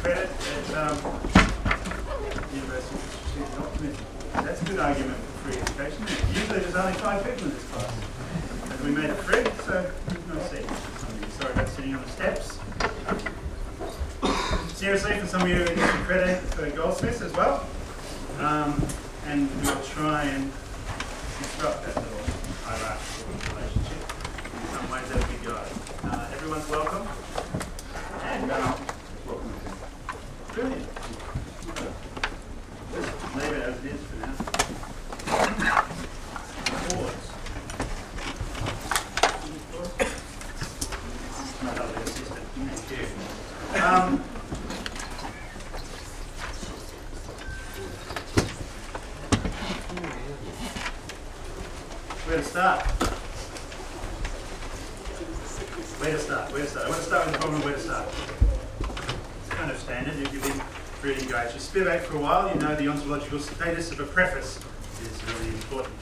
credit at University of Strategic Optimism. That's a good argument for free education. Usually there's only 5 people in this class. And we made it free, so no seat. Sorry about sitting on the steps. Seriously, for some of you, it's some credit for Goldsmiths as well. And we'll try and disrupt that little hierarchical relationship in some ways as we go. Everyone's welcome. And welcome. Brilliant. Just leave it as it is for now. Pause. My lovely assistant. Thank you. Where to start? I want to start with the problem of where to start. It's kind of standard if you've been reading grades. You spit out for a while, you know the ontological status of a preface is really important.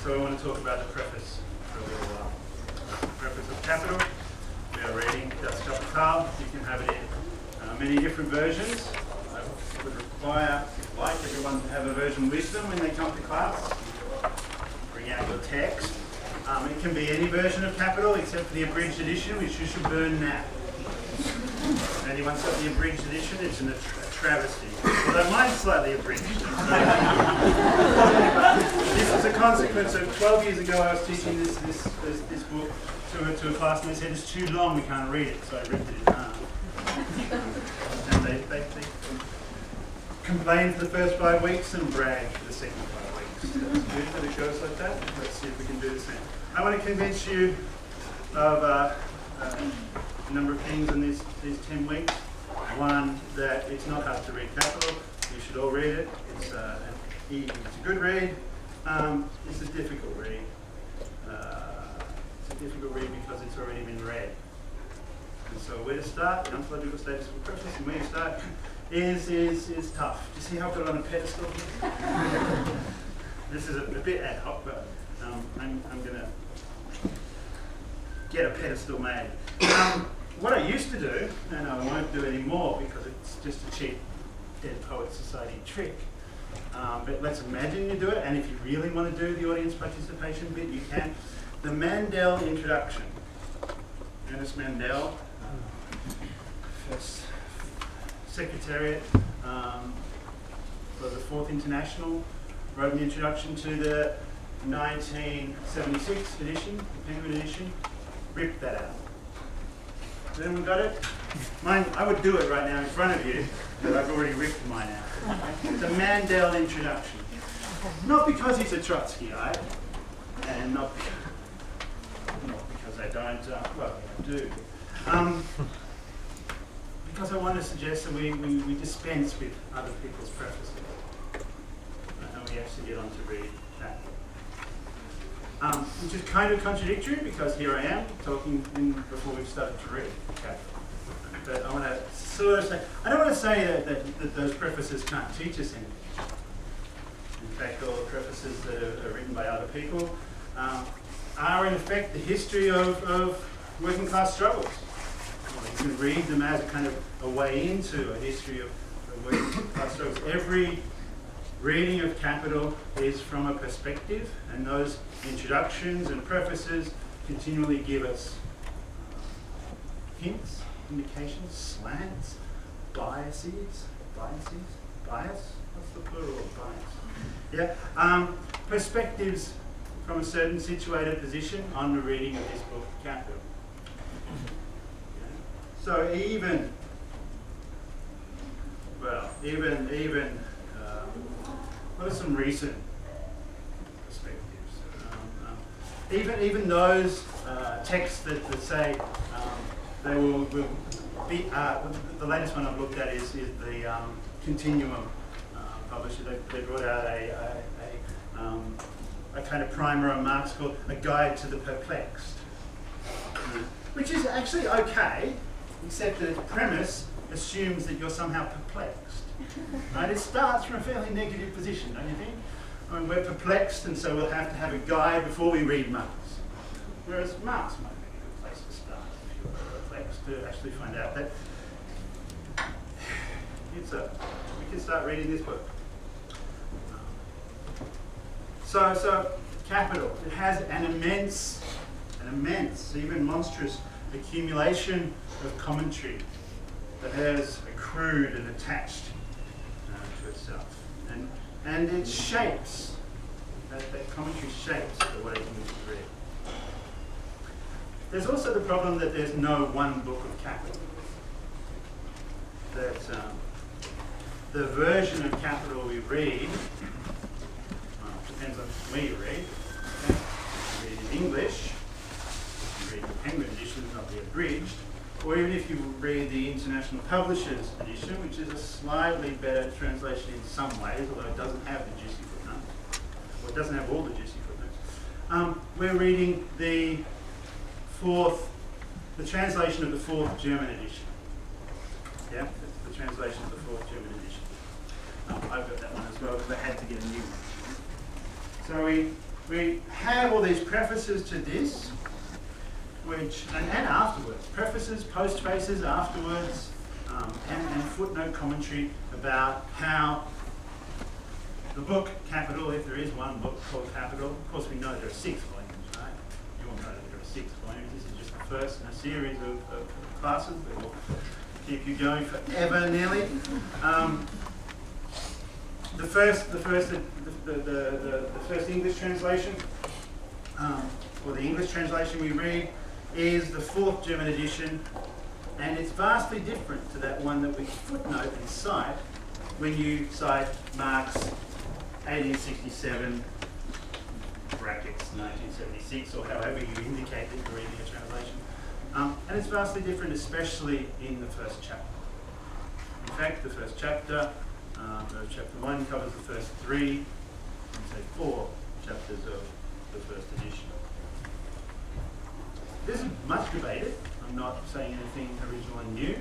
So I want to talk about the preface for a little while. Preface of capital. We are reading Das Kapital. You can have it in many different versions. I would require, if you like, everyone to have a version with them when they come to class. Bring out your text. It can be any version of capital except for the abridged edition, which you should burn now. Anyone's got the abridged edition? It's a travesty. Although mine's slightly abridged. This is a consequence of 12 years ago I was teaching this book to a class and they said it's too long, we can't read it, so I ripped it in half. And they complained for the first 5 weeks and bragged for the second 5 weeks. That's good that it goes like that. Let's see if we can do the same. I want to convince you of a number of things in these 10 weeks. One, that it's not hard to read capital. You should all read it. It's a good read. It's a difficult read. It's a difficult read because it's already been read. And so where to start, the ontological status of a preface, and where you start is tough. Do you see how I've got it on a pedestal here? This is a bit ad hoc, but I'm going to get a pedestal made. What I used to do, and I won't do anymore because it's just a cheap Dead Poets Society trick, but let's imagine you do it, and if you really want to do the audience participation bit, you can. The Mandel introduction. Ernest Mandel, first Secretariat for the Fourth International, wrote an introduction to the 1976 edition, the Penguin edition, ripped that out. Has anyone got it? Mine, I would do it right now in front of you, but I've already ripped mine out. The Mandel introduction. Not because he's a Trotskyite, and not because I don't, well, I do. Because I want to suggest that we dispense with other people's prefaces. And we actually get on to read that. Which is kind of contradictory because here I am talking before we've started to read. Okay. But I want to sort of say, I don't want to say that those prefaces can't teach us anything. In fact, all the prefaces that are written by other people are in effect the history of working class struggles. You can read them as a kind of a way into a history of working class struggles. Every reading of Capital is from a perspective, and those introductions and prefaces continually give us hints, indications, slants, bias? What's the plural of bias? Yeah, perspectives from a certain situated position on the reading of this book, Capital. So even what are some recent perspectives? Even those texts that say they will be, the latest one I've looked at is the Continuum publisher. They brought out a kind of primer on Marx called A Guide to the Perplexed, which is actually okay, except that its premise assumes that you're somehow perplexed. Right? It starts from a fairly negative position, don't you think? I mean, we're perplexed, and so we'll have to have a guide before we read Marx. Whereas Marx might be a good place to start if you're perplexed, to actually find out that So we can start reading this book. So capital, it has an immense, even monstrous accumulation of commentary that has accrued and attached to itself. And it shapes, that commentary shapes the way in which we read. There's also the problem that there's no one book of capital. That the version of capital we read, depends on where you read. Okay? You read in English, you read the Penguin edition, not the abridged, or even if you read the International Publishers edition, which is a slightly better translation in some ways, although it doesn't have the juicy footnotes, or it doesn't have all the juicy footnotes. We're reading the translation of the fourth German edition. Yeah, the translation of the fourth German edition. I've got that one as well because I had to get a new one. So we have all these prefaces to this, which and afterwards, prefaces, postfaces afterwards, and footnote commentary about how the book Capital, if there is one book called Capital, of course we know there are 6 volumes, right? You all know that there are 6 volumes. This is just the first in a series of classes that will keep you going forever, nearly. The first English translation, or the English translation we read, is the fourth German edition, and it's vastly different to that one that we footnote and cite when you cite Marx 1867 brackets 1976, or however you indicate that you're reading a translation. And it's vastly different, especially in the first chapter. In fact, the first chapter, chapter 1, covers the first 3, and say 4 chapters of the first edition. This is much debated. I'm not saying anything original and new.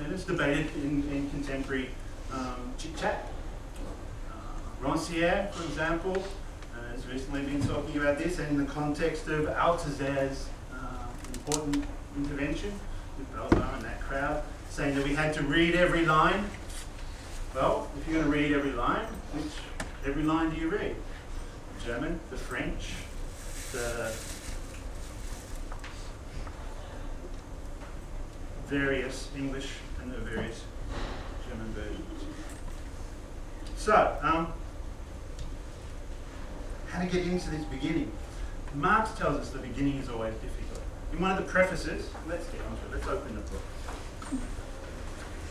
And it's debated in contemporary chit-chat. Rancière, for example, has recently been talking about this, and in the context of Althusser's important intervention with Belzar and that crowd, saying that we had to read every line. Well, if you're going to read every line, every line do you read? The German, the French, the various English, and the various German versions. So, how to get into this beginning? Marx tells us the beginning is always difficult. In one of the prefaces, let's get onto it, let's open the book.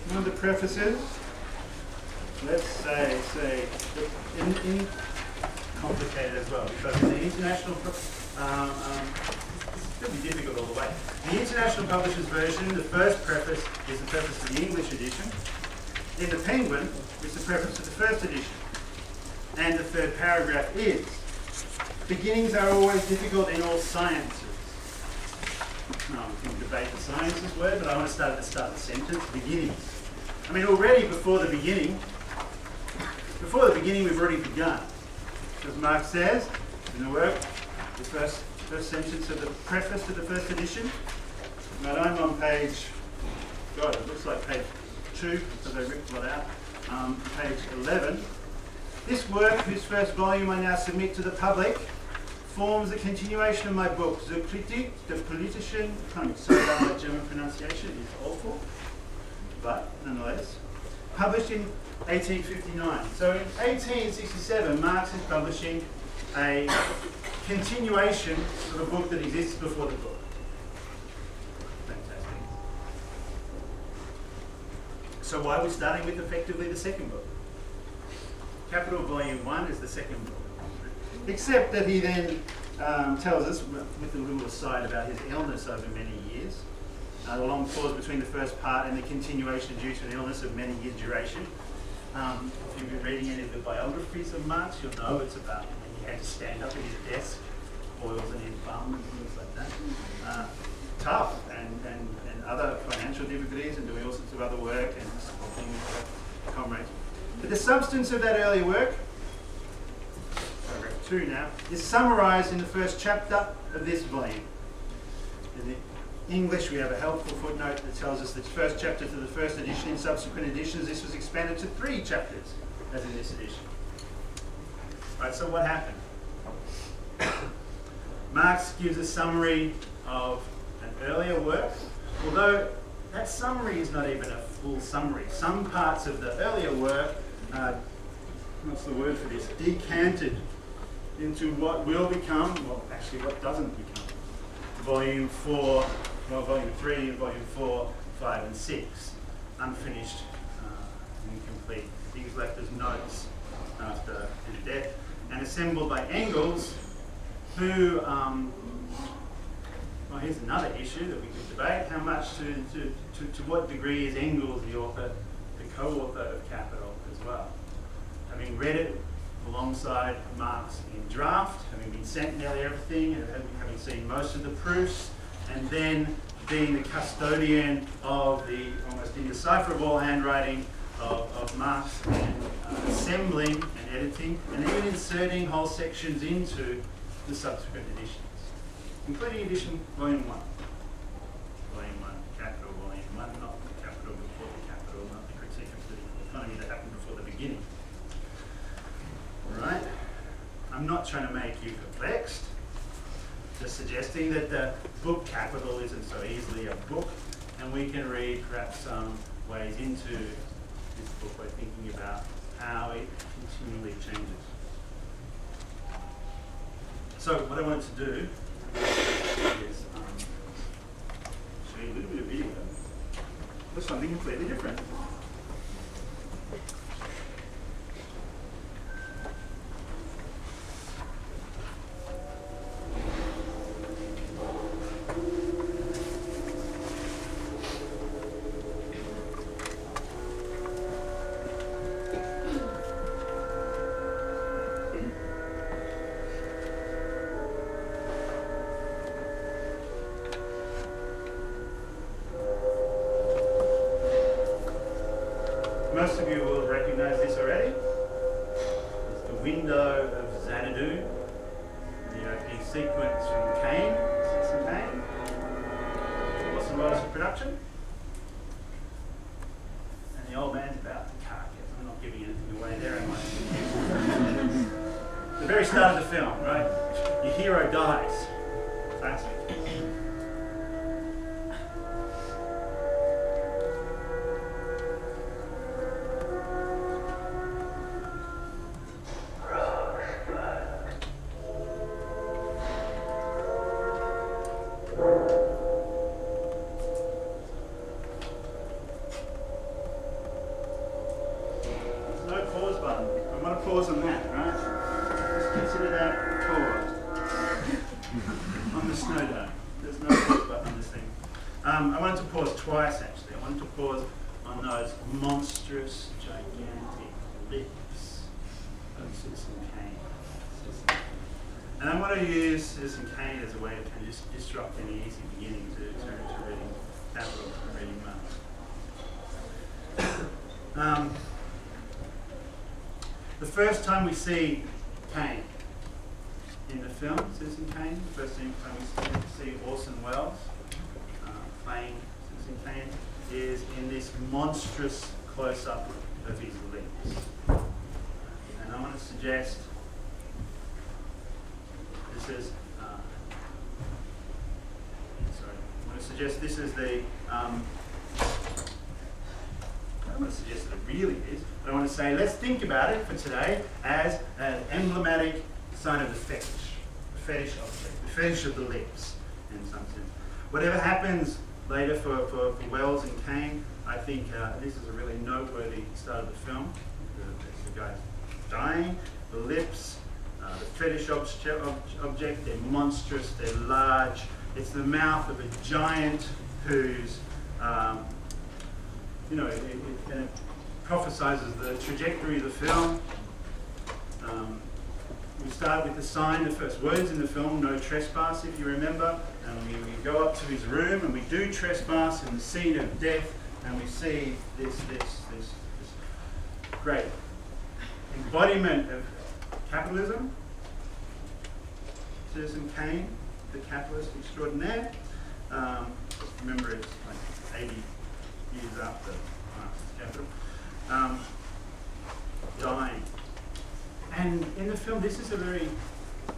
One of the prefaces, let's say in complicated as well, because in the international, it'll be difficult all the way. The International Publishers version, the first preface is the preface to the English edition. In the Penguin, it's the preface to the first edition. And the third paragraph is, beginnings are always difficult in all sciences. No, we can debate the sciences word, but I want to start at the start of the sentence, beginnings. I mean, already before the beginning, we've already begun. As Marx says in the work, the first sentence of the preface to the first edition, but I'm on page, God, it looks like page 2, because I ripped a lot out, page 11. This work, whose first volume I now submit to the public, forms a continuation of my book, The Kritik der politischen, sorry about my German pronunciation, it's awful, but nonetheless, published in 1859. So in 1867, Marx is publishing a continuation of a book that exists before the book. Fantastic. So why are we starting with effectively the second book? Capital Volume 1 is the second book. Except that he then tells us, with a little aside about his illness over many years, a long pause between the first part and the continuation due to an illness of many years' duration. If you've been reading any of the biographies of Marx, you'll know it's about when he had to stand up at his desk, boils in his bum and things like that. Tough, and other financial difficulties, and doing all sorts of other work and supporting comrades. But the substance of that earlier work, paragraph 2 now, is summarised in the first chapter of this volume. English, we have a helpful footnote that tells us that first chapter to the first edition. In subsequent editions, this was expanded to 3 chapters, as in this edition. Right, so what happened? Marx gives a summary of an earlier work, although that summary is not even a full summary. Some parts of the earlier work are, what's the word for this, decanted into what will become, well actually what doesn't become, volume 4, well volume 3, volume 4, 5 and 6, unfinished, incomplete. Things left as notes after his death, and assembled by Engels, who, well here's another issue that we could debate, how much to what degree is Engels the author, the co-author of Capital as well. Having read it alongside Marx in draft, having been sent nearly everything, and having seen most of the proofs, and then being the custodian of the almost indecipherable handwriting of Marx, and assembling and editing, and even inserting whole sections into the subsequent editions, including edition volume 1. Volume 1, Capital, volume 1, not the Capital before the Capital, not the critique of political economy that happened before the beginning. Right? I'm not trying to make you perplexed, just suggesting that the book Capital isn't so easily a book, and we can read perhaps some ways into this book by thinking about how it continually changes. So what I wanted to do is show you a little bit of video with something completely different. Most of you will recognize this already. It's the window of Xanadu, the opening sequence from Cain, Citizen Cain. Awesome models of production. And the old man's about to carcass. I'm not giving anything away there, am I? The very start of the film, right? Your hero dies. Classic. Pause on that, right? Just consider that paused on the snow dome. There's no pause button on this thing. I wanted to pause twice actually. I wanted to pause on those monstrous, gigantic lips of Citizen Cain. And I want to use Citizen Cain as a way to kind of just disrupt any easy beginning to reading Capital and reading Marx. The first time we see Cain in the film, Citizen Cain, the first time we see Orson Welles playing Citizen Cain is in this monstrous close-up of his lips. And I want to suggest this is, this is the, I don't want to suggest that it really is, but I want to say let's think about it for today as an emblematic sign of the fetish of the lips in some sense. Whatever happens later for Wells and Cain, I think this is a really noteworthy start of the film. The guy's dying, the lips, the fetish object, they're monstrous, they're large. It's the mouth of a giant who's, it prophesizes the trajectory of the film. We start with the sign, the first words in the film, no trespass, if you remember. And we go up to his room and we do trespass in the scene of death, and we see this great embodiment of capitalism. Citizen Cain, the capitalist extraordinaire. film, this is a very, for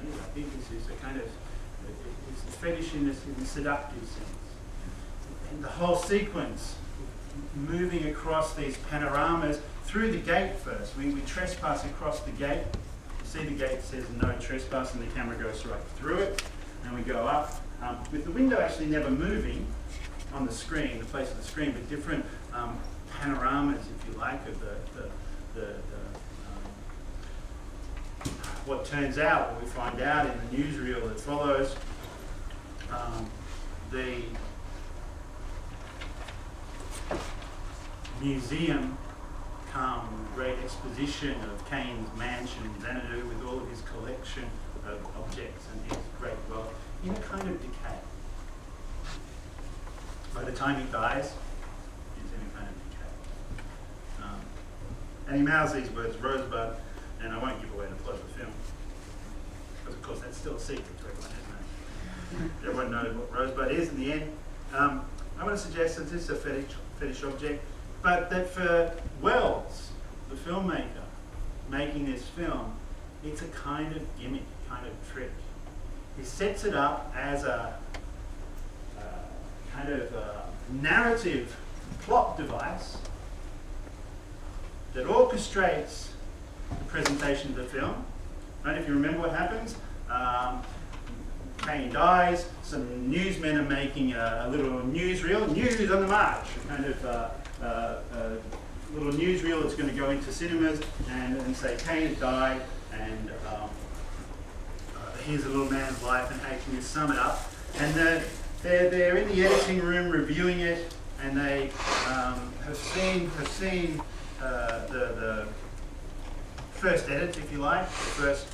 me, I think this is a kind of, it's a fetish in the seductive sense. And the whole sequence, moving across these panoramas through the gate first. We trespass across the gate. You see the gate says no trespass, and the camera goes right through it. And we go up, with the window actually never moving on the screen, the place of the screen, but different panoramas, if you like, of what turns out, what we find out in the newsreel that follows, the museum come great exposition of Cain's mansion in Xanadu with all of his collection of objects and his great wealth in a kind of decay. By the time he dies, he's in a kind of decay. And he mouths these words, Rosebud, and I won't give away the plot of the film, because of course that's still a secret to everyone, isn't it? Everyone knows what Rosebud is in the end. I want to suggest that this is a fetish object, but that for Wells, the filmmaker, making this film, it's a kind of gimmick, kind of trick. He sets it up as a kind of narrative plot device that orchestrates the presentation of the film. Right? If you remember what happens, Cain dies, some newsmen are making a little newsreel, news on the march, kind of little newsreel that's going to go into cinemas and say Cain had died, and here's a little man's life, and hey, can you sum it up? And they're in the editing room reviewing it, and they have seen the first edit, if you like, the first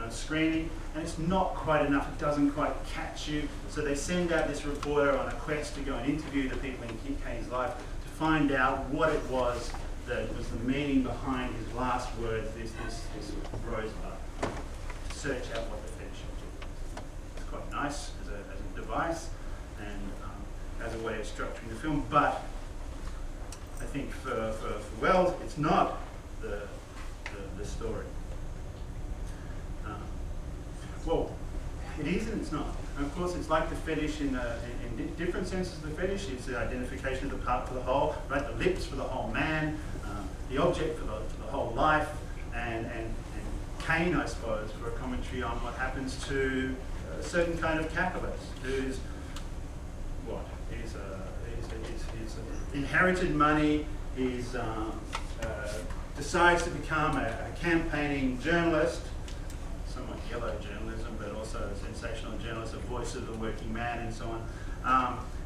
screening, and it's not quite enough. It doesn't quite catch you. So they send out this reporter on a quest to go and interview the people in Cain's life to find out what it was that was the meaning behind his last words, this rosebud, to search out what the fetish object is. It's quite nice as a device and as a way of structuring the film, but I think for Wells, it's not the story. Well, it is and it's not. And of course, it's like the fetish in different senses of the fetish. It's the identification of the part for the whole, right? The lips for the whole man, the object for the whole life, and Cain, I suppose, for a commentary on what happens to a certain kind of capitalist who's what? He's inherited money. He's decides to become a campaigning journalist, somewhat yellow journalism, but also a sensational journalist, a voice of the working man, and so on.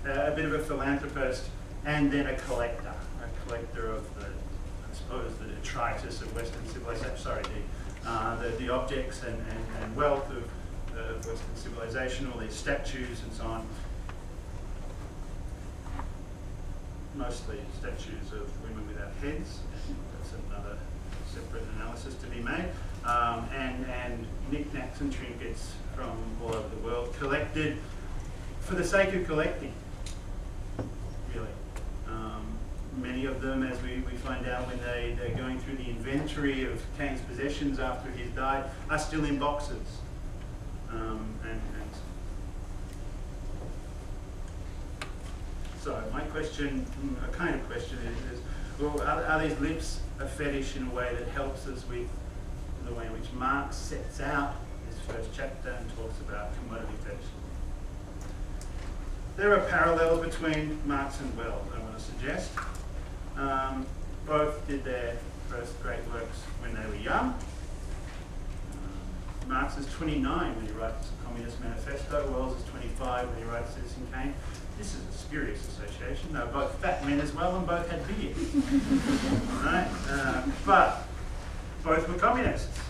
A bit of a philanthropist, and then a collector of I suppose, the detritus of Western civilization. Sorry, the objects and wealth of Western civilization, all these statues and so on. Mostly statues of women without heads. That's another separate analysis to be made. And knickknacks and trinkets from all over the world, collected for the sake of collecting, really. Many of them, as we find out when they're going through the inventory of Cain's possessions after he's died, are still in boxes. So my question, a kind of question is well, are these lips a fetish in a way that helps us with the way in which Marx sets out his first chapter and talks about commodity fetishes? There are parallels between Marx and Wells, I want to suggest. Both did their first great works when they were young. Marx is 29 when he writes the Communist Manifesto. Wells is 25 when he writes Citizen Kane. This is a spurious association. They were both fat men as well, and both had beards. Right? But both were communists.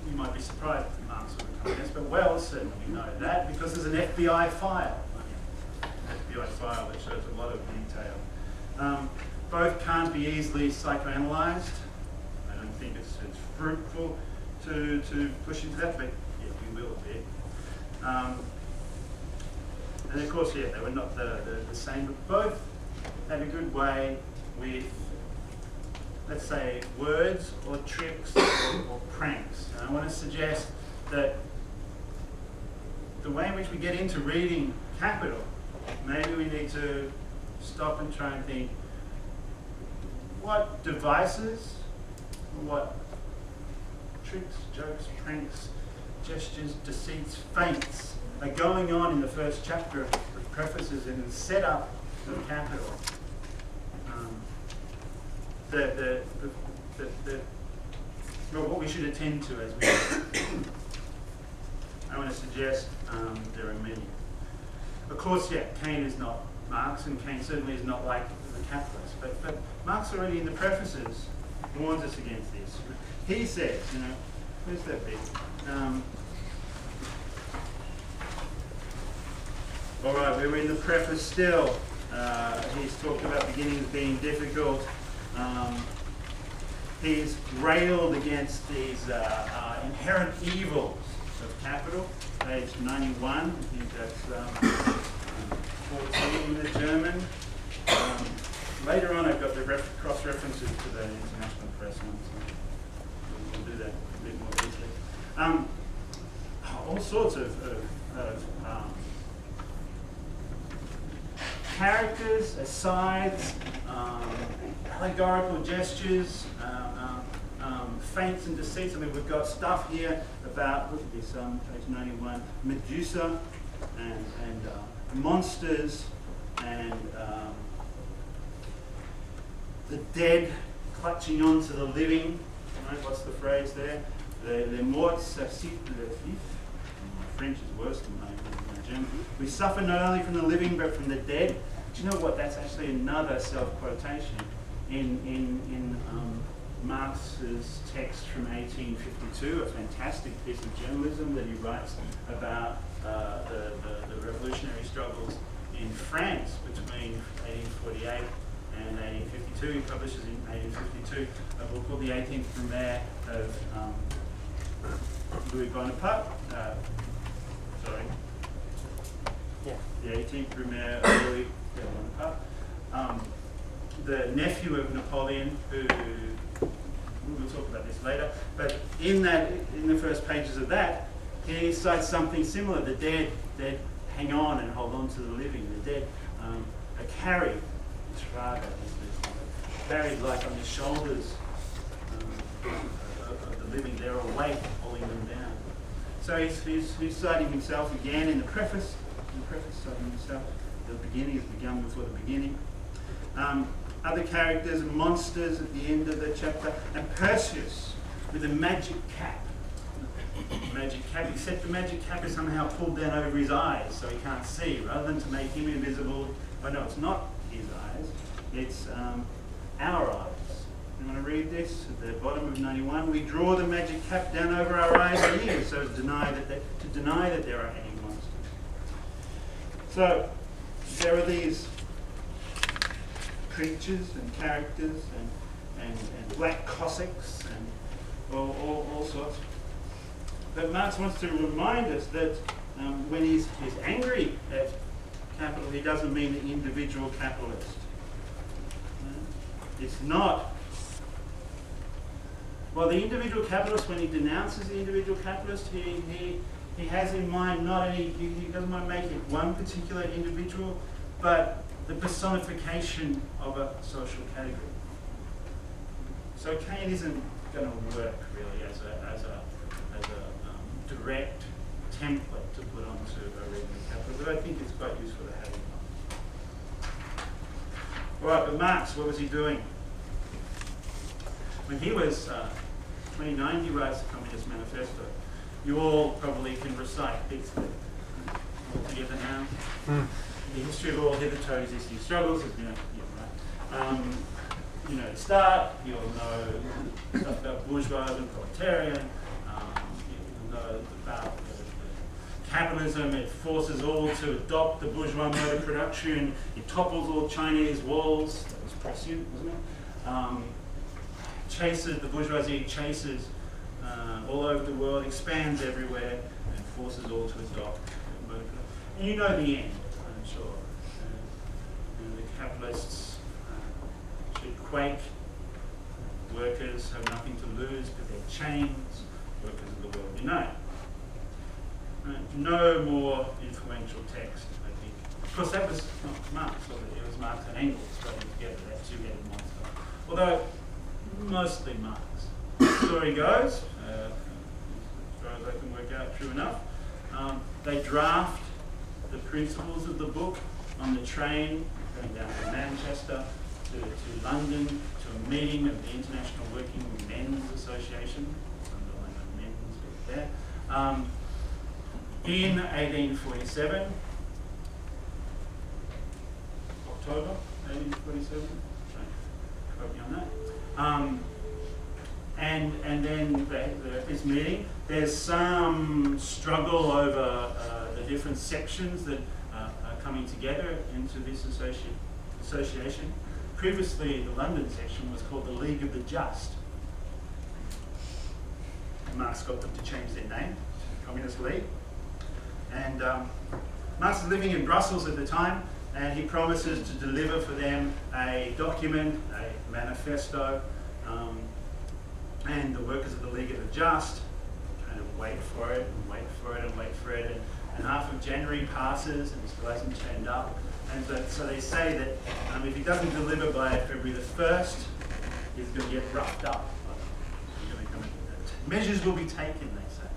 You might be surprised that Marx was a communist, but Wells certainly know that because there's an FBI file. FBI file that shows a lot of detail. Both can't be easily psychoanalyzed. I don't think it's fruitful to push into that, but yeah, we will a bit. And of course, yeah, they were not the same, but both had a good way with let's say, words or tricks or pranks. And I want to suggest that the way in which we get into reading capital, maybe we need to stop and try and think, what devices, what tricks, jokes, pranks, gestures, deceits, feints are going on in the first chapter of prefaces and the setup of capital. What we should attend to as we I want to suggest there are many. Of course, yeah, Kane is not Marx, and Kane certainly is not like the capitalist, but Marx already in the prefaces warns us against this. He says, where's that bit? All right, we're in the preface still. He's talked about beginnings being difficult. He's railed against these inherent evils of capital. Page 91, I think that's 14 in the German. Later on, I've got the cross-references to the international press one, so we'll do that a bit more easily. All sorts of characters, asides, allegorical gestures, feints and deceits. I mean, we've got stuff here about, look at this, page 91, Medusa and monsters and the dead clutching onto the living. Right? What's the phrase there? Les morts s'assiedent le vif. French is worse than my German. We suffer not only from the living but from the dead. Do you know what? That's actually another self-quotation in Marx's text from 1852, a fantastic piece of journalism that he writes about the revolutionary struggles in France between 1848 and 1852. He publishes in 1852 a book called The 18th Brumaire of Louis Bonaparte. The 18th Brumaire of Louis Bonaparte. The nephew of Napoleon, who we'll talk about this later, but in the first pages of that, he cites something similar. The dead hang on and hold on to the living. The dead are carried, carried like on the shoulders of the living. They're a weight pulling them down. So he's citing himself again in the preface. Citing himself. The beginning has begun before the beginning. Other characters, monsters at the end of the chapter, and Perseus with a magic cap. Magic cap, except the magic cap is somehow pulled down over his eyes so he can't see, rather than to make him invisible. Oh no, it's not his eyes, it's our eyes. You want to read this at the bottom of 91? We draw the magic cap down over our eyes and ears so as to deny that there are any monsters. So there are these creatures and characters and black Cossacks and all sorts. But Marx wants to remind us that when he's angry at capital, he doesn't mean the individual capitalist. It's not. Well, the individual capitalist, when he denounces the individual capitalist, he has in mind not only, he doesn't want to make it one particular individual, but the personification of a social category. So Kane isn't going to work really as a direct template to put onto a reading of capital, but I think it's quite useful to have it on. All right, but Marx, what was he doing? When he was 29, he writes the Communist Manifesto. You all probably can recite bits of it all together now. The history of all hitherto existing struggles has been, you know the start, you'll know stuff about bourgeois and proletarian, you'll know about the capitalism. It forces all to adopt the bourgeois mode of production. It topples all Chinese walls. That was prescient, wasn't it? Chases, the bourgeoisie chases all over the world, expands everywhere, and forces all to adopt the mode of production. And you know the end, I'm sure. The capitalists should quake, workers have nothing to lose but their chains, workers of the world unite. No more influential text, I think. Of course, that was not Marx, was it? It was Marx and Engels writing together, that two-headed monster. Although, mostly Marx. The story goes, as far as I can work out true enough, they draft the principles of the book on the train going down to Manchester, to London, to a meeting of the International Working Men's Association, underline the men's bit there, in 1847, October 1847, don't quote me on that. And then at this meeting, there's some struggle over the different sections that are coming together into this association. Previously, the London section was called the League of the Just. Marx got them to change their name to the Communist League. And Marx is living in Brussels at the time, and he promises to deliver for them a document, a manifesto, and the workers of the League of the Just kind of wait for it and wait for it and wait for it. And half of January passes and he still hasn't turned up. And so they say that if he doesn't deliver by February the 1st, he's going to get roughed up. Measures will be taken, they say.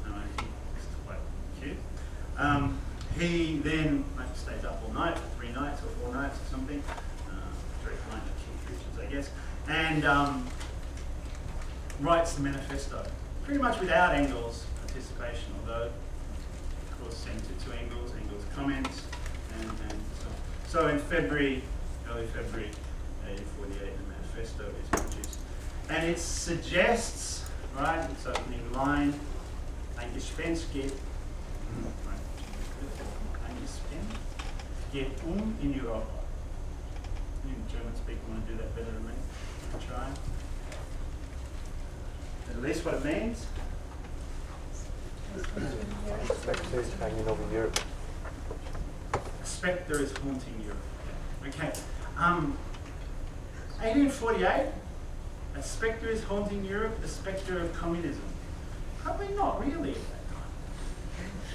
I think this is quite cute. He then stays up all night, for 3 nights or 4 nights or something. Very kind of Keith Richards, I guess. And writes the manifesto, pretty much without Engels' participation, although, of course, sent it to Engels comments, and so on. So in February, early February 1848, the manifesto is produced. And it suggests, right, its opening line, ein Gespenst geht in Europa. Any German speaker want to do that better than me? I'll try. At least what it means. Spectre is hanging over Europe. A spectre is haunting Europe. Okay. 1848, a spectre is haunting Europe, the spectre of communism. Probably not really at that time.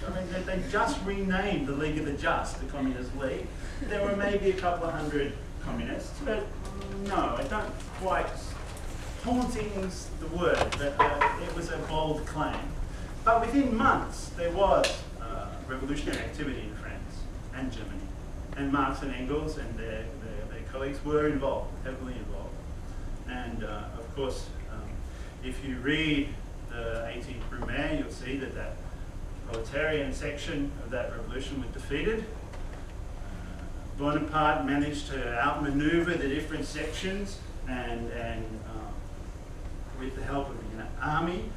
I mean, they just renamed the League of the Just, the Communist League. There were maybe a couple of hundred communists, but no, I don't quite. Haunting's the word, but it was a bold claim. But within months, there was revolutionary activity in France and Germany. And Marx and Engels and their colleagues were involved, heavily involved. And of course, if you read the 18th Brumaire, you'll see that that proletarian section of that revolution was defeated. Bonaparte managed to outmaneuver the different sections and with the help of the army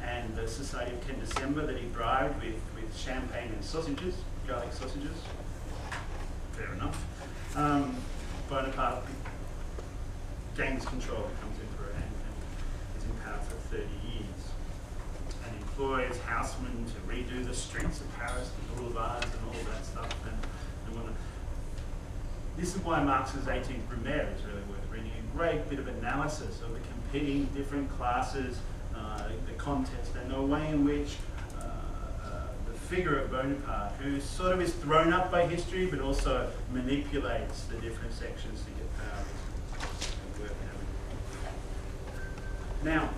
and the Society of 10 December that he bribed with champagne and sausages, garlic sausages. Fair enough. Bonaparte gains control, becomes emperor, and is in power for 30 years. And employs housemen to redo the streets of Paris, the boulevards and all that stuff. This is why Marx's 18th Brumaire is really worth reading. A great bit of analysis of the competing different classes, the context, and the way in which the figure of Bonaparte, who sort of is thrown up by history, but also manipulates the different sections to get power. Now,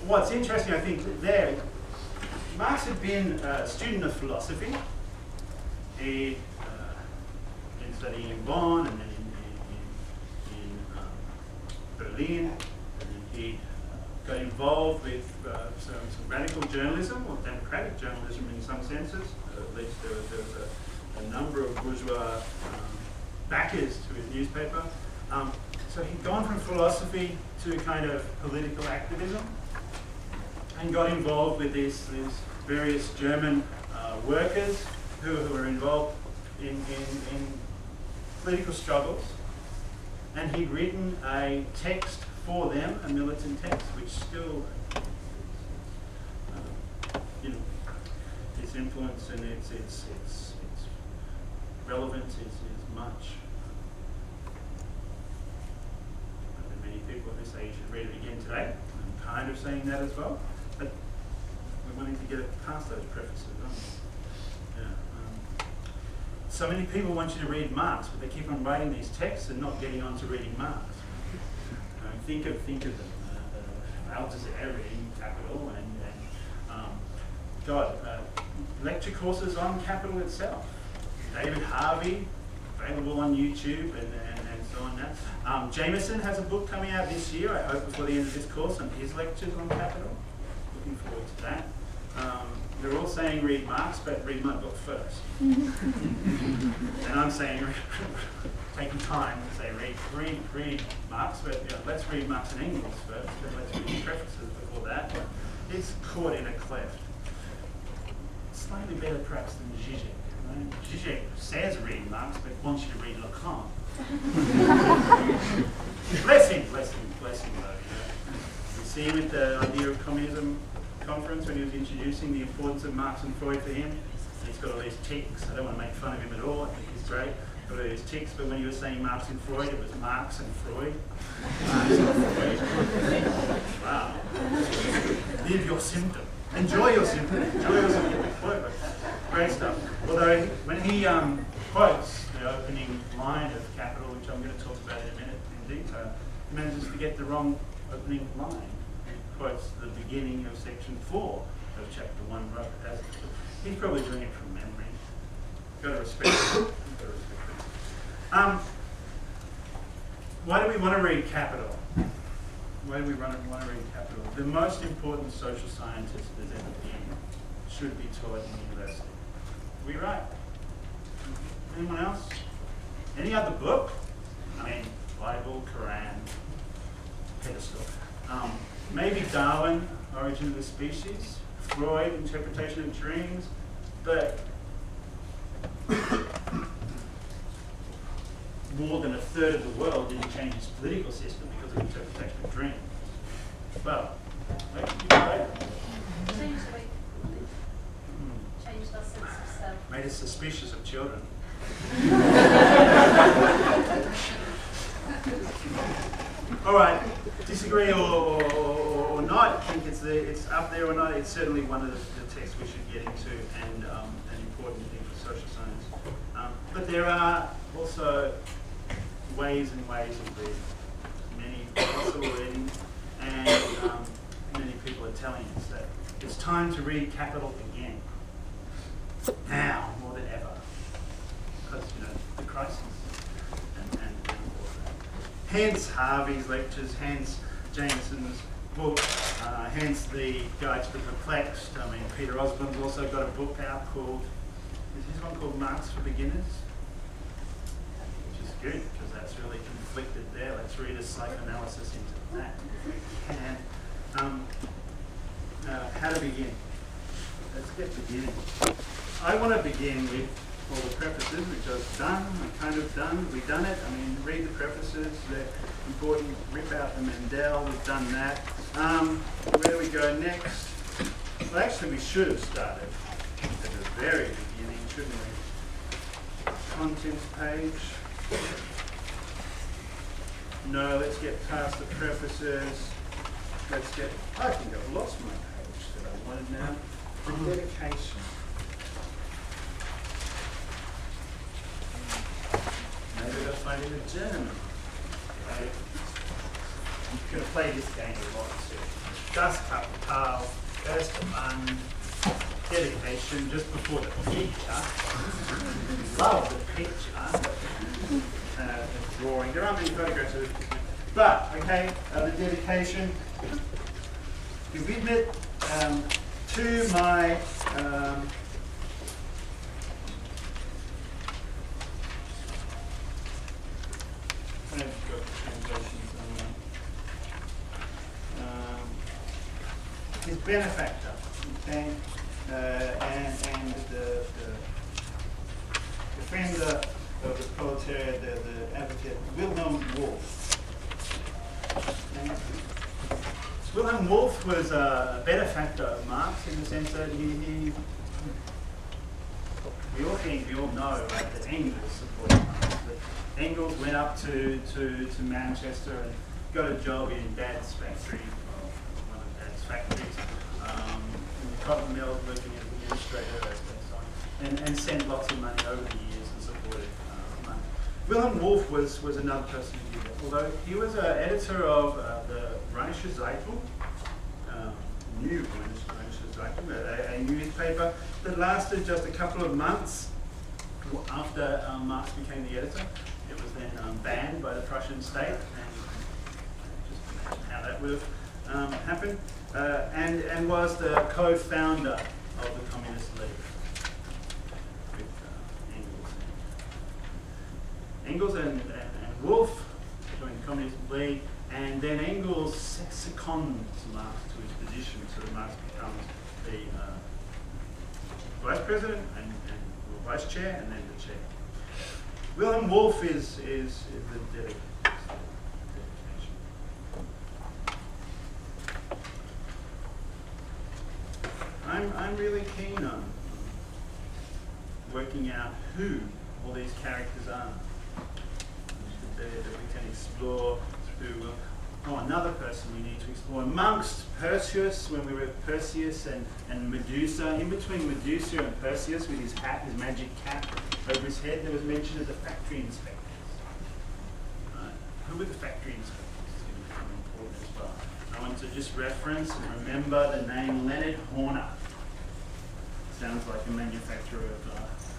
what's interesting, I think, there, Marx had been a student of philosophy. He been studying in Bonn and then in Berlin, and then he got involved with some radical journalism, or democratic journalism in some senses. At least there was a number of bourgeois backers to his newspaper. So he'd gone from philosophy to kind of political activism and got involved with these various German workers who were involved in political struggles, and he'd written a text for them, a militant text, which still, its influence and its relevance is much. say you should read it again today. I'm kind of saying that as well, but we're wanting to get it past those prefaces, aren't we? Yeah. So many people want you to read Marx, but they keep on writing these texts and not getting on to reading Marx. Think of them. Althusser reading Capital and lecture courses on Capital itself. David Harvey, available on YouTube and so on now. Jameson has a book coming out this year, I hope before the end of this course, on his lectures on Capital. Looking forward to that. They're all saying read Marx, but read my book first. And I'm saying, taking time to say read Marx, but let's read Marx and Engels first, then let's read the prefaces before that. It's caught in a cleft. Slightly better perhaps than Zizek. Right? Zizek says read Marx, but wants you to read Lacan. bless him though. You see him at the Idea of Communism conference when he was introducing the importance of Marx and Freud for him. He's got all these tics. I don't want to make fun of him at all. I think he's great. Got all these tics, but when he was saying Marx and Freud, it was Marx and Freud. Marx and Freud. Wow. Live your symptom. Enjoy your symptom. Enjoy your symptom. Great stuff. Although when he quotes the opening line of Capital, which I'm going to talk about in a minute in detail, he manages to get the wrong opening line. Quotes the beginning of section 4 of chapter 1. He's probably doing it from memory. Got to respect it. Why do we want to read Capital? Why do we want to read Capital? The most important social scientist there's ever been should be taught in university. Are we right? Anyone else? Any other book? I mean, Bible, Quran, pedestal. Maybe Darwin, Origin of the Species, Freud, Interpretation of Dreams, but more than a third of the world didn't change its political system because of Interpretation of Dreams. Well, maybe you right. Changed our sense of self. Made us suspicious of children. All right, disagree or not, think it's up there or not, it's certainly one of the texts we should get into and an important thing for social science. But there are also ways and ways of reading. Many possible reading, and many people are telling us that it's time to read Capital again. Now, more than ever. Because, the crisis. Hence Harvey's lectures, hence Jameson's book, hence the Guide to the Perplexed. I mean, Peter Osborne's also got a book out called, is his one called Marx for Beginners? Which is good, because that's really conflicted there. Let's read a psychoanalysis into that. And how to begin. Let's get beginning. I want to begin with all the prefaces, which I've done, we've done it. I mean, read the prefaces, they're important, rip out the Mendel, we've done that. Where do we go next? Well, actually, we should have started at the very beginning, shouldn't we? Contents page. No, let's get past the prefaces. I think I've lost my page that I wanted now. The dedication. Maybe I'll find it in German. Okay. I'm going to play this game a lot too. Das Kapital, erste Band, dedication, just before the picture. Love the picture. The drawing. There aren't many photographs of it. But, okay, the dedication. Give it to my I've got translations on his benefactor, okay, and the defender of the proletariat, the advocate, Wilhelm Wolff. Okay. Wilhelm Wolff was a benefactor of Marx in the sense that we all know that Engels supported Marx. Engels went up to Manchester and got a job in Dad's factory, well, one of Dad's factories, in the cotton mill, working as an administrator and sent lots of money over the years and supported money. Wilhelm Wolff was another person who did that, although he was an editor of the Rheinische Zeitung, new Rheinische Zeitung, a newspaper that lasted just a couple of months after Marx became the editor. It was then banned by the Prussian state, and just imagine how that would have happened, and was the co-founder of the Communist League with Engels and Wolff joined the Communist League, and then Engels seconds Marx to his position, so that Marx becomes the vice president and vice chair, and then the chair. Wilhelm Wolff is the dedication. I'm really keen on working out who all these characters are, that we can explore through. Another person we need to explore. Amongst Perseus, when we were at Perseus and Medusa, in between Medusa and Perseus with his hat, his magic cap over his head, there was mention of the factory inspectors. Right? Who were the factory inspectors? It's going to become important as well. I want to just reference and remember the name Leonard Horner. Sounds like a manufacturer of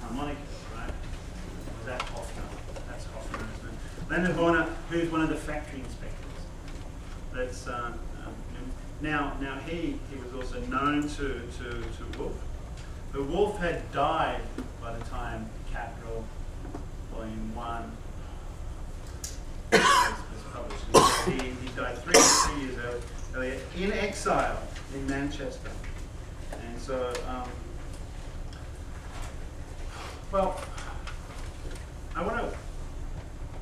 harmonicas, right? Or was that Hofner? That's Hofner, isn't it? Leonard Horner, who's one of the factory inspectors. That's now he was also known to Wolff. But Wolff had died by the time Capital Volume 1 was published. He died 3 years earlier in exile in Manchester. And so, well, I want to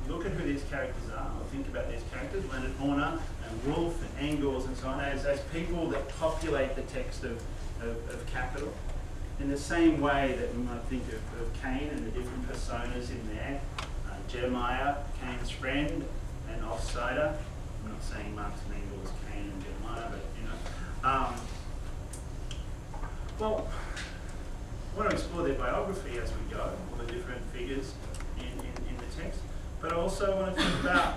look at who these characters are. I'll think about these characters, Leonard Horner and Wolff and Engels and so on, as people that populate the text of Capital. In the same way that we might think of Cain and the different personas in there. Jeremiah, Cain's friend, and offsider. I'm not saying Marx and Engels, Cain and Jeremiah, but you know. Well, I want to explore their biography as we go, all the different figures in the text. But I also want to think about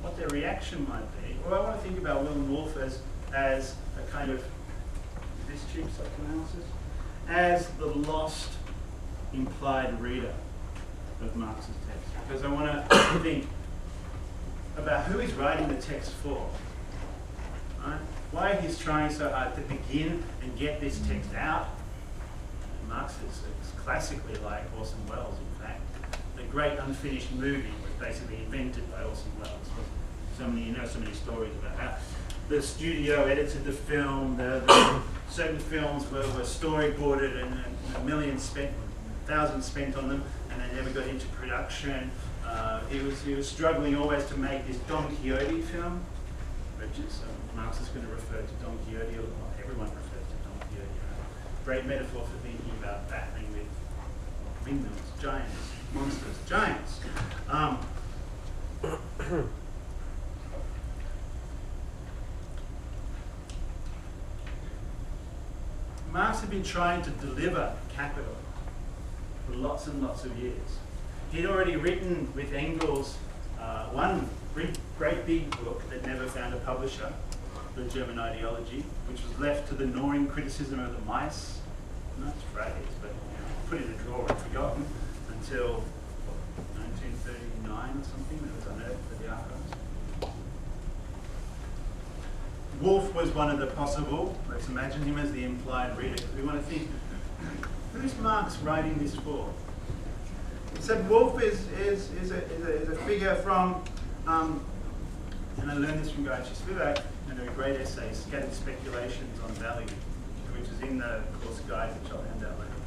what their reaction might be. Well, I want to think about Wilhelm Wolff as a kind of, is this cheap psychoanalysis? As the lost implied reader of Marx's text. Because I want to think about who he's writing the text for. Right? Why he's trying so hard to begin and get this text out. Marx is classically like Orson Welles, in fact. The great unfinished movie was basically invented by Orson Welles. So many stories about how the studio edited the film, certain films were storyboarded and $1,000,000 spent, $1,000 spent on them, and they never got into production. He was struggling always to make this Don Quixote film, which is, Marx is going to refer to Don Quixote, or everyone refers to Don Quixote. Right? Great metaphor for thinking about battling with windmills, giants, monsters, giants. Marx had been trying to deliver Capital for lots and lots of years. He'd already written with Engels one great big book that never found a publisher, The German Ideology, which was left to the gnawing criticism of the mice. Nice phrase, but put in a drawer and forgotten until 1939 or something. That was unearthed for the archives. Wolff was one of the possible. Let's imagine him as the implied reader, because we want to think, who's Marx writing this for? So Wolff is a figure from, and I learned this from Guy Spivak in a great essay, Scattered Speculations on Value, which is in the course guide, which I'll hand out later.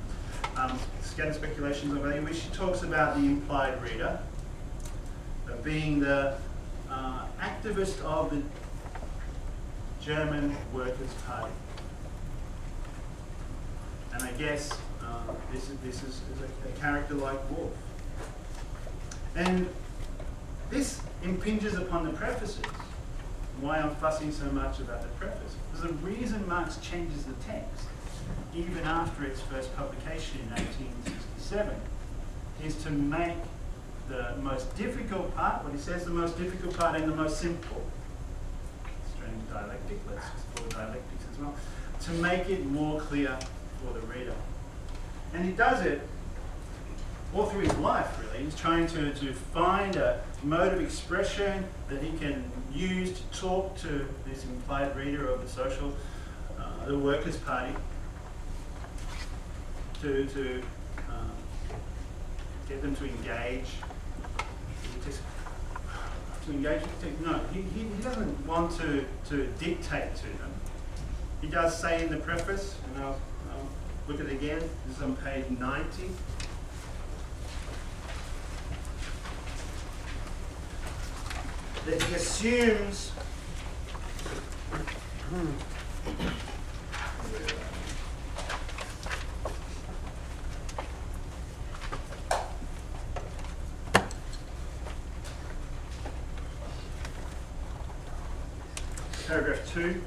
Scattered Speculations on Value, which talks about the implied reader being the activist of the German Workers' Party. And I guess this is a character like Wolff. And this impinges upon the prefaces. Why I'm fussing so much about the preface. Because the reason Marx changes the text, even after its first publication in 1867, is to make the most difficult part, what he says, the most difficult part and the most simple. Strange dialectic, let's explore dialectics as well. To make it more clear for the reader. And he does it all through his life, really. He's trying to find a mode of expression that he can use to talk to this implied reader of the Workers' Party, to get them to engage. No, he doesn't want to dictate to them. He does say in the preface, and I'll look at it again, this is on page 90. That he assumes paragraph 2.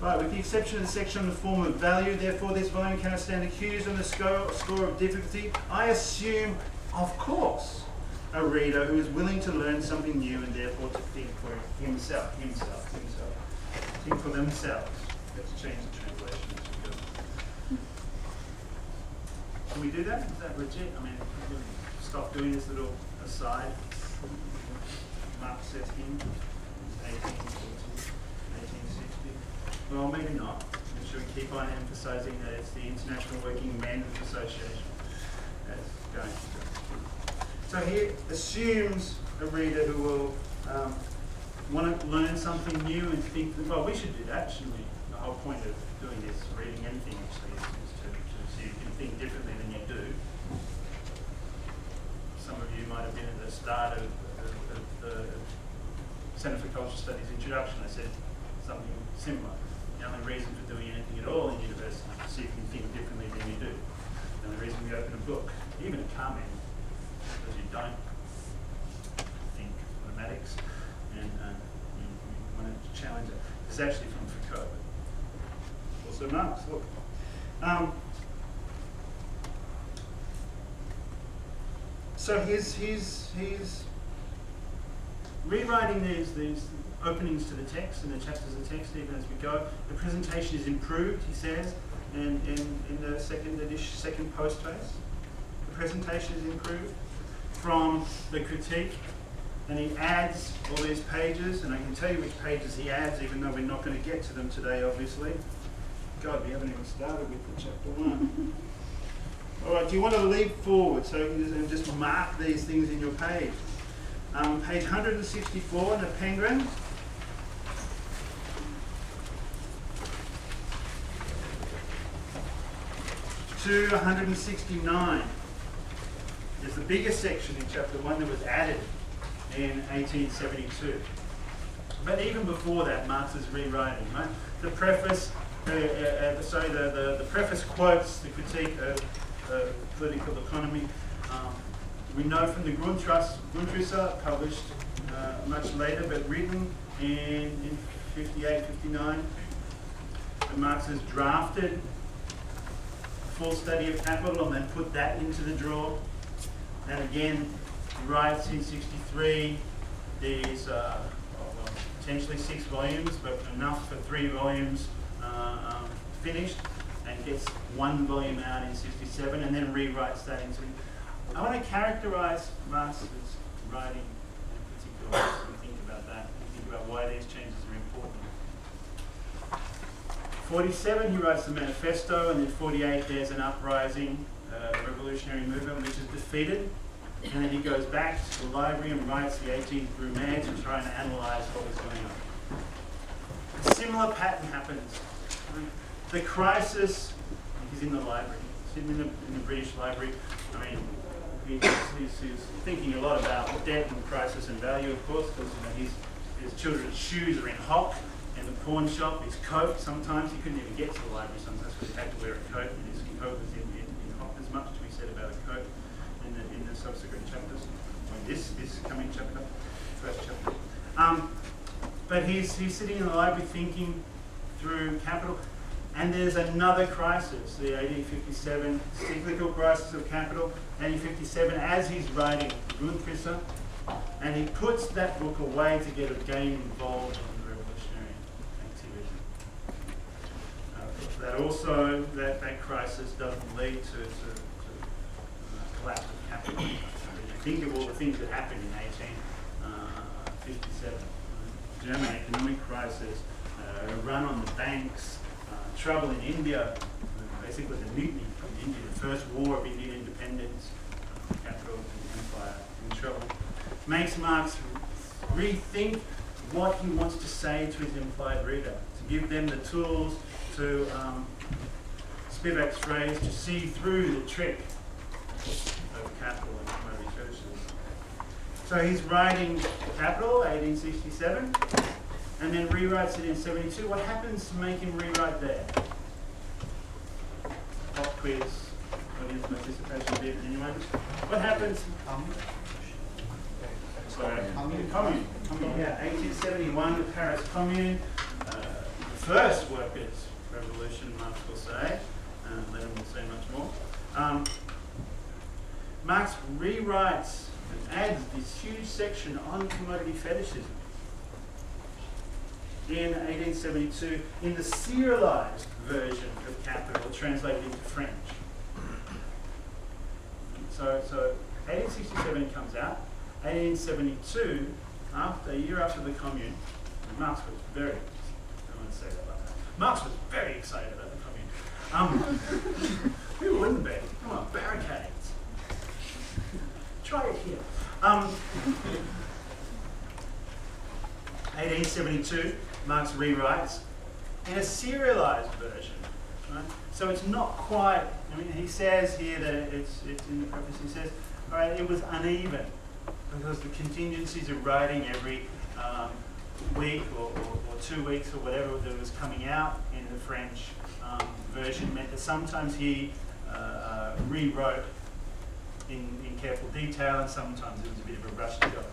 Right, with the exception of the section on the form of value, therefore this volume cannot stand accused on the score of difficulty. I assume, of course, a reader who is willing to learn something new and therefore to think for himself. Think for themselves. Let's change the translation as we go. Can we do that? Is that legit? I mean, we can stop doing this little aside. Marx says him, 1840, 1860. Well, maybe not. Should we keep on emphasising that it's the International Working Men's Association that's going to do it? So he assumes a reader who will want to learn something new and think that, well, we should do that, shouldn't we? The whole point of doing this, reading anything actually, is to see if you can think differently than you do. Some of you might have been at the start of the Centre for Cultural Studies introduction. I said something similar. The only reason for doing anything at all in university is to see if you can think differently than you do. The only reason we open a book, even a comment, because you don't think mathematics and you want to challenge it. It's actually from Foucault, but also Marx. Look. So he's rewriting these openings to the text and the chapters of the text even as we go. The presentation is improved, he says, in the second postface. The presentation is improved from the critique, and he adds all these pages, and I can tell you which pages he adds, even though we're not going to get to them today, obviously. God, we haven't even started with the chapter 1. All right, do you want to leap forward and just mark these things in your page? Page 164 in the Penguin. To 169. There's the biggest section in chapter 1 that was added in 1872. But even before that, Marx is rewriting. Right? The preface, the preface quotes the critique of political economy. We know from the Grundrisse, published much later, but written in 58, 59, that Marx has drafted a full study of capital and then put that into the drawer. And again, he writes in 63 these potentially 6 volumes, but enough for 3 volumes finished, and gets 1 volume out in 67, and then rewrites that into. I want to characterise Marx's writing in particular and think about that, and think about why these changes are important. 47, he writes the manifesto, and then 48, there's an uprising, revolutionary movement which is defeated, and then he goes back to the library and writes the 18th Brumaire to try and analyse what was going on. A similar pattern happens. The crisis, he's in the library, he's in the British Library. I mean, he's thinking a lot about debt and crisis and value, of course, because his children's shoes are in hock, and the pawn shop, his coat, sometimes he couldn't even get to the library sometimes because he had to wear a coat, and his coat was in hock. There's much to be said about a coat in the subsequent chapters. this coming chapter, first chapter. But he's sitting in the library thinking through capital, and there's another crisis, the 1857 cyclical crisis of capital, 1857, as he's writing Grundrisse, and he puts that book away to get again involved in the revolutionary activity. That crisis doesn't lead to collapse of capital. Think of all the things that happened in 1857. German economic crisis, a run on the banks, trouble in India, basically the mutiny from India, the first war of Indian independence, capital and empire in trouble. Makes Marx rethink what he wants to say to his implied reader, to give them the tools to, Spivak's phrase, to see through the trick of capital and commodity churches. So he's writing Capital, 1867, and then rewrites it in 72. What happens to make him rewrite there? Pop quiz, audience participation bit, anyone? What happens? Sorry, Commune. Yeah, 1871, the Paris Commune, the first workers' revolution, Marx will say. Lenin will say much more. Marx rewrites and adds this huge section on commodity fetishism in 1872 in the serialized version of Capital, translated into French. So 1867 comes out. 1872, a year after the Commune, Marx was very, I want to say that like that. Marx was very excited about the Commune. Who wouldn't be? Come on, barricades. Try it here. 1872, Marx rewrites in a serialized version. Right? So it's not quite, I mean, he says here that it's in the preface, he says, all right, it was uneven because the contingencies of writing every week or 2 weeks or whatever that was coming out in the French version meant that sometimes he rewrote in careful detail, and sometimes it was a bit of a rush job.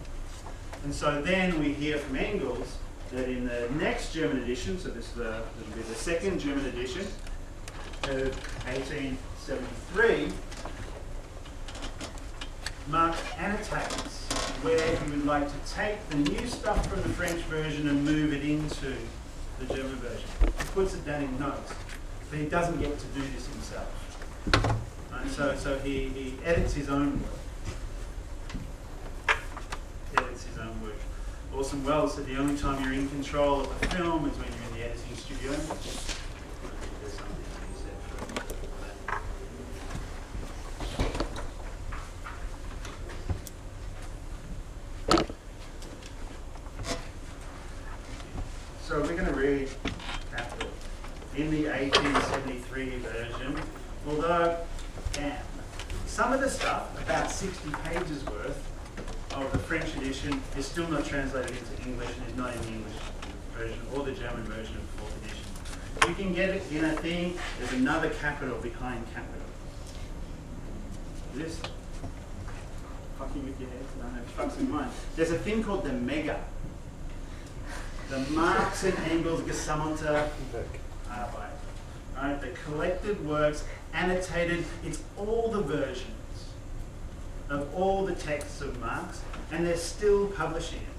And so then we hear from Engels that in the next German edition, so this will be the second German edition of 1873, Marx annotates where he would like to take the new stuff from the French version and move it into the German version. He puts it down in notes, but he doesn't get to do this himself. Right? So he edits his own work. Orson Welles said the only time you're in control of the film is when you're in the editing studio. There's something to be said for that. So we're going to read Capital in the 1873 version, although, damn, some of the stuff, about 60 pages worth, of the French edition is still not translated into English and is not in the English version or the German version of the 4th edition. You can get it in a thing, there's another capital behind capital. This? Fucking with your head? No, fucks with mine. There's a thing called the Mega. The Marx and Engels Gesammelte Arbeit. Right, the collected works, annotated, it's all the versions of all the texts of Marx, and they're still publishing it.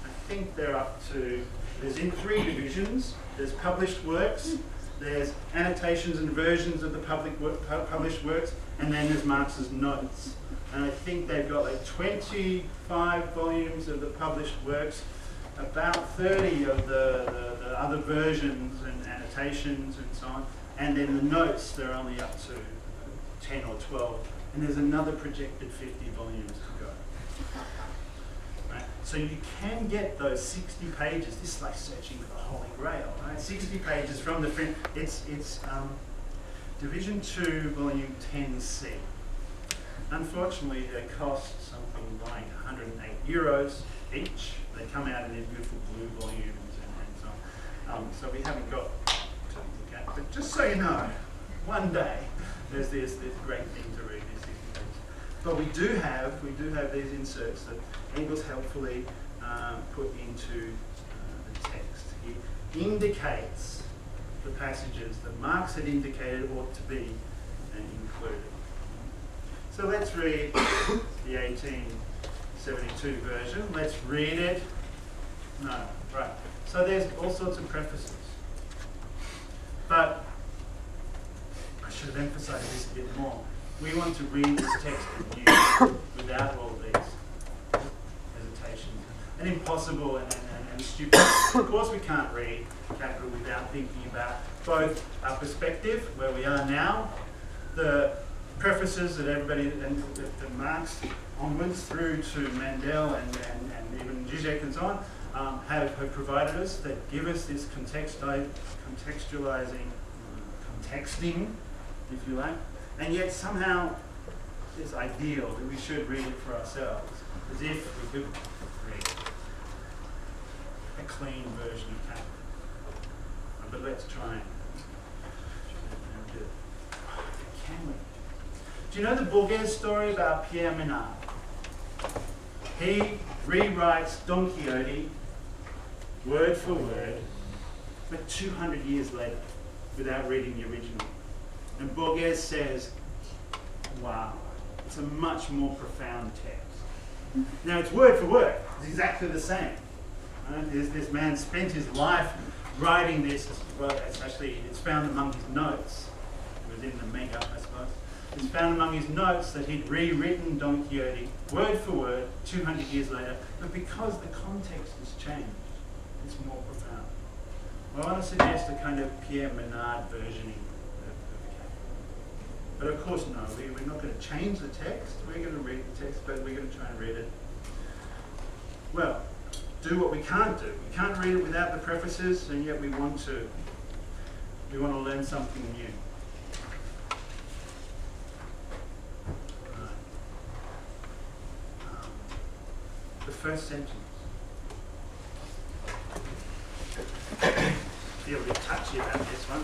I think they're up to, there's in 3 divisions. There's published works, there's annotations and versions of the published works, and then there's Marx's notes. And I think they've got like 25 volumes of the published works, about 30 of the other versions and annotations and so on. And then the notes, they're only up to 10 or 12. And there's another projected 50 volumes to go. Right? So you can get those 60 pages. This is like searching for the Holy Grail, right? 60 pages from the print. It's Division 2, Volume 10C. Unfortunately, they cost something like €108 each. They come out in these beautiful blue volumes and so on. So we haven't got to look at. But just so you know, one day there's this great thing to read. But we do have these inserts that Engels helpfully put into the text. He indicates the passages that Marx had indicated ought to be included. So let's read the 1872 version. Let's read it. No, right. So there's all sorts of prefaces. But I should have emphasized this a bit more. We want to read this text anew without all these hesitations and impossible and stupid. Of course we can't read Capital without thinking about both our perspective, where we are now, the prefaces that everybody, and Marx onwards through to Mandel and even Zizek and so on, have provided us, that give us this contexting, if you like, and yet somehow this ideal that we should read it for ourselves, as if we could read a clean version of Capital. But let's try and do it. Can we? Do you know the Bourget story about Pierre Menard? He rewrites Don Quixote word for word, but 200 years later, without reading the original. And Bourget says, wow, it's a much more profound text. Now it's word for word, it's exactly the same. Right? This man spent his life writing this, well, it's found among his notes. It was in the Mega, I suppose. It's found among his notes that he'd rewritten Don Quixote, word for word, 200 years later, but because the context has changed, it's more profound. Well, I want to suggest a kind of Pierre Menard versioning of Capital. But of course, no, we're not going to change the text. We're going to read the text, but we're going to try and read it. Well, do what we can't do. We can't read it without the prefaces, and yet we want to. We want to learn something new. The first sentence. Feel a bit touchy about this one.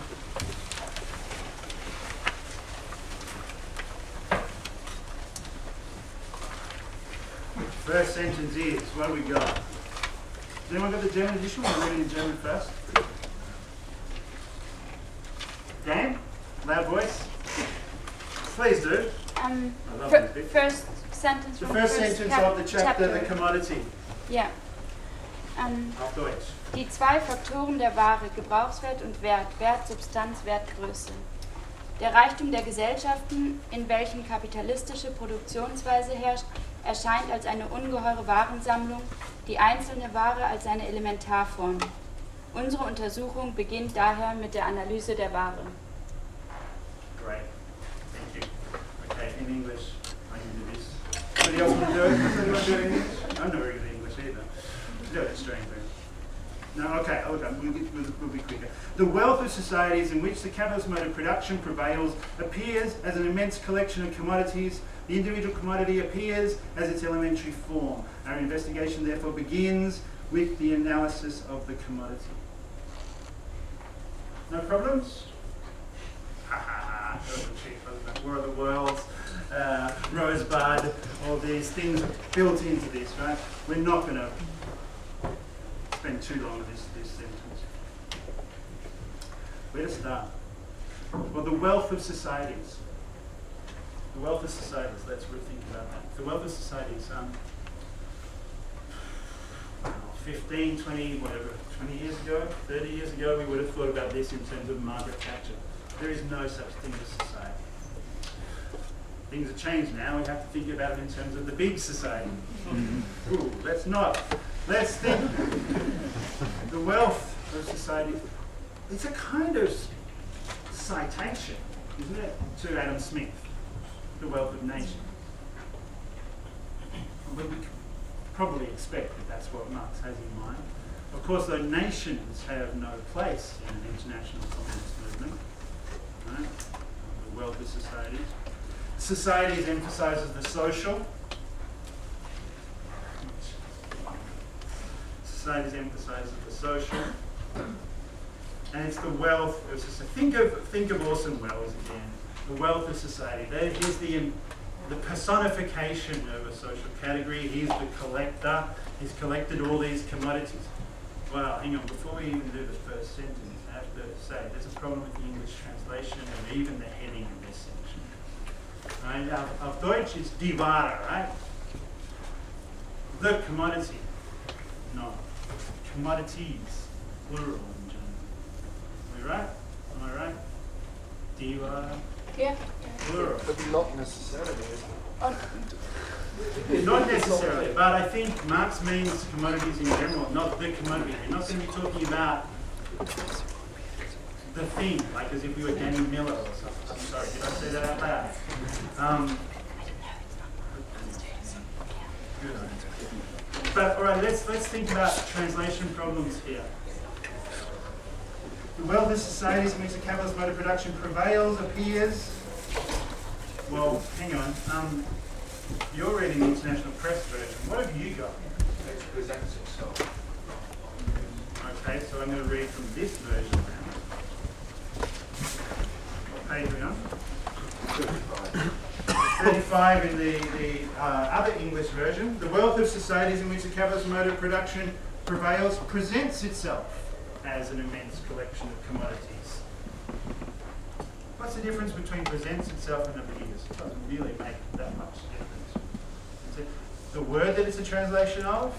First sentence is, what do we got? Has anyone got the German edition? We're reading in German first. Dan? Loud voice? Please do. I love this bit. First sentence The from first sentence of the chapter, the commodity. Ja. Auf Deutsch. Die zwei Faktoren der Ware, Gebrauchswert und Wert, Wert, Substanz, Wertgröße. Der Reichtum der Gesellschaften, in welchen kapitalistische Produktionsweise herrscht, erscheint als eine ungeheure Warensammlung, die einzelne Ware als eine Elementarform. Unsere Untersuchung beginnt daher mit der Analyse der Ware. Great. Thank you. Okay, in English, I can do this. Anybody else want to do it? Does anyone do it in English? I'm not very good at English either. Do it in Australian. No, okay, we'll be quicker. The wealth of societies in which the capitalist mode of production prevails appears as an immense collection of commodities. The individual commodity appears as its elementary form. Our investigation therefore begins with the analysis of the commodity. No problems? Ha ha ha, War of the Worlds, Rosebud, all these things built into this, right? We're not going to spend too long on this sentence. Where to start? Well, the wealth of societies. The wealth of societies, let's rethink about that. The wealth of societies, 15, 20, whatever, 20 years ago, 30 years ago, we would have thought about this in terms of Margaret Thatcher. There is no such thing as society. Things have changed now, we have to think about it in terms of the big society. Ooh, let's not. Let's think. The wealth of society, it's a kind of citation, isn't it, to Adam Smith, The Wealth of Nations. But we probably expect that that's what Marx has in mind. Of course, though, nations have no place in an international communist movement. Right? The wealth of societies. Societies emphasises the social. Societies emphasises the social. And it's the wealth of society. Think of Orson Welles again. The wealth of society. Here's the the personification of a social category. He's the collector. He's collected all these commodities. Well, hang on, before we even do the first sentence, I have to say there's a problem with the English translation and even the heading of this section. Right? Auf Deutsch is die Ware, right? The commodity. No. Commodities, plural in German. Am I right? Am I right? Die Ware, Yeah. plural. But not necessarily. Not necessarily, but I think Marx means commodities in general, not the commodity. We're not going to be talking about the thing, like as if we were Danny Miller or something. I'm sorry, did I say that out loud? Good. But all right, let's think about translation problems here. The wealth of societies in which the capitalist mode of production prevails appears. Well, hang on. You're reading the International Press version. What have you got? It presents itself. Okay, so I'm going to read from this version now. What page are we on? 35 in the other English version. The wealth of societies in which the capitalist mode of production prevails presents itself as an immense collection of commodities. What's the difference between presents itself and appears? It doesn't really make that much difference. The word that it's a translation of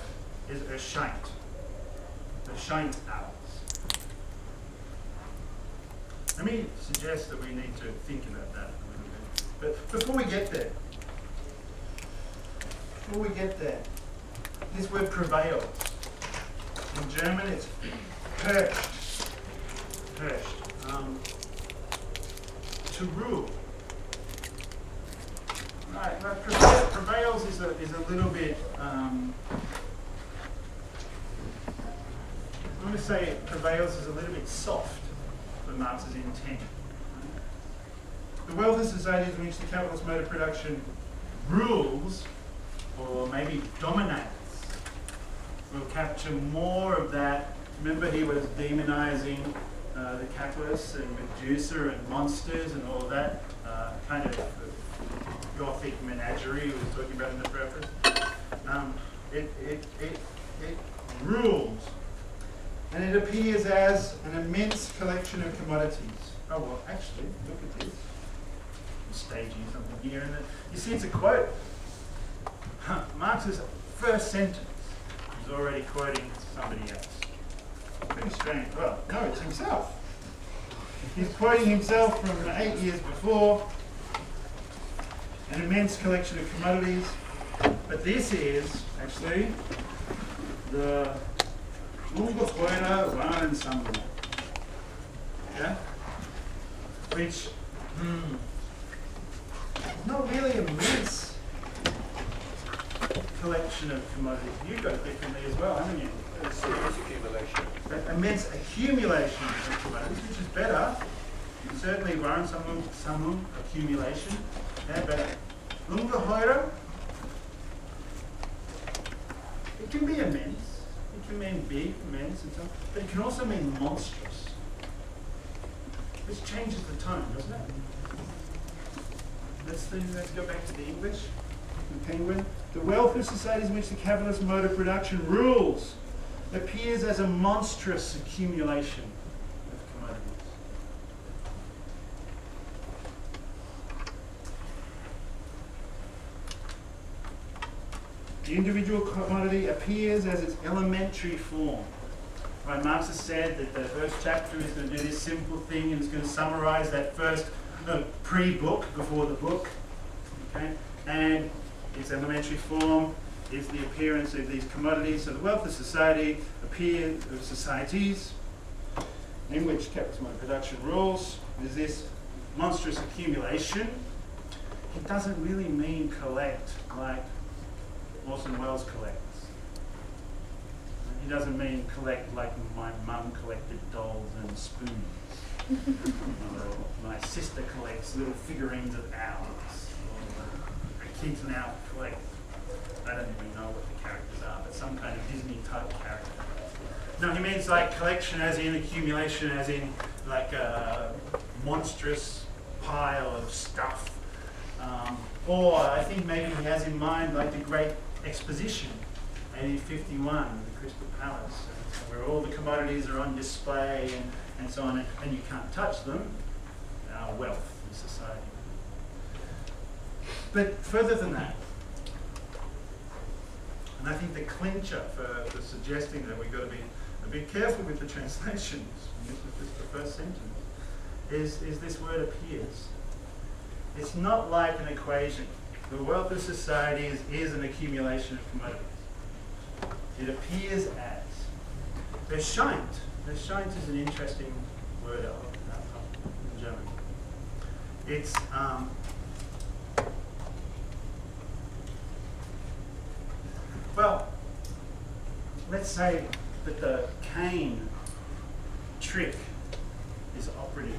is erscheint. Erscheint aus. Let me suggest that we need to think about that a little bit. But before we get there, this word prevails. In German it's herrscht. To rule. Right, but prevails is a little bit, I'm going to say prevails is a little bit soft for Marx's intent. The wealth of societies in which the capitalist mode of production rules, or maybe dominates, will capture more of that. Remember, he was demonizing the capitalists and Medusa and monsters and all of that kind of Gothic menagerie we were talking about in the preface. It rules, and it appears as an immense collection of commodities. Oh well, actually, look at this. I'm staging something here, and you see, it's a quote. Marx's first sentence is already quoting somebody else. Pretty strange. Well, no, it's himself. He's quoting himself from 8 years before. An immense collection of commodities, but this is actually the Ungeheure Warensammlung, yeah? Which is not really an immense collection of commodities. You've got it differently as well, haven't you? It's accumulation. An immense accumulation of commodities, which is better. Certainly Warensammlung, accumulation. Yeah, but Ungeheure, it can be immense, it can mean big, immense, and so on, but it can also mean monstrous. This changes the tone, doesn't it? Let's go back to the English, the Penguin. The wealth of societies in which the capitalist mode of production rules appears as a monstrous accumulation of commodities. The individual commodity appears as its elementary form. Right, Marx has said that the first chapter is going to do this simple thing and it's going to summarize that first pre-book before the book. Okay? And its elementary form is the appearance of these commodities. So the wealth of society appears of societies in which capitalist mode of production rules. There's this monstrous accumulation. It doesn't really mean collect like Orson Welles collects. He doesn't mean collect like my mum collected dolls and spoons. Or my sister collects little figurines of owls. Or kids now collect, I don't even know what the characters are, but some kind of Disney type character. No, he means like collection as in accumulation, as in like a monstrous pile of stuff. Or I think maybe he has in mind like the Great Exposition, 1851, the Crystal Palace, where all the commodities are on display and so on, and you can't touch them. Our wealth in society. But further than that, and I think the clincher for suggesting that we've got to be a bit careful with the translations, and this was just the first sentence, is this word appears. It's not like an equation. The wealth of society is an accumulation of commodities. It appears as. Erscheint. Erscheint is an interesting word in German. It's well, let's say that the cane trick is operative.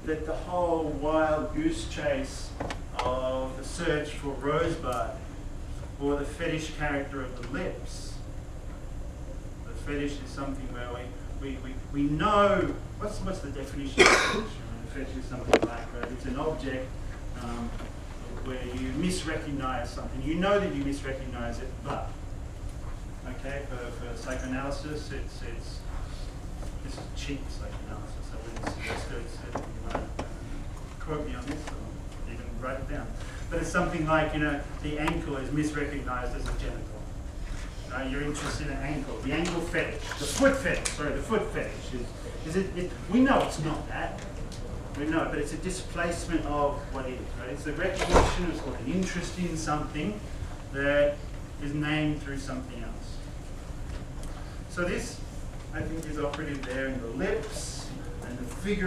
That the whole wild goose chase of the search for Rosebud, or the fetish character of the lips. The fetish is something where we know, what's the definition of fetish? The fetish is something like, right, it's an object where you misrecognize something. You know that you misrecognize it, but, okay, for psychoanalysis, it's cheap psychoanalysis. I wouldn't suggest that you might quote me on this or even write it down. But it's something like, the ankle is misrecognized as a genital. You're interested in an ankle. The ankle fetish. The foot fetish. We know it's not that. We know it, but it's a displacement of what is, right? It's the recognition of an interest in something that is named through something else. So this, I think, is operative there in the lips and the figure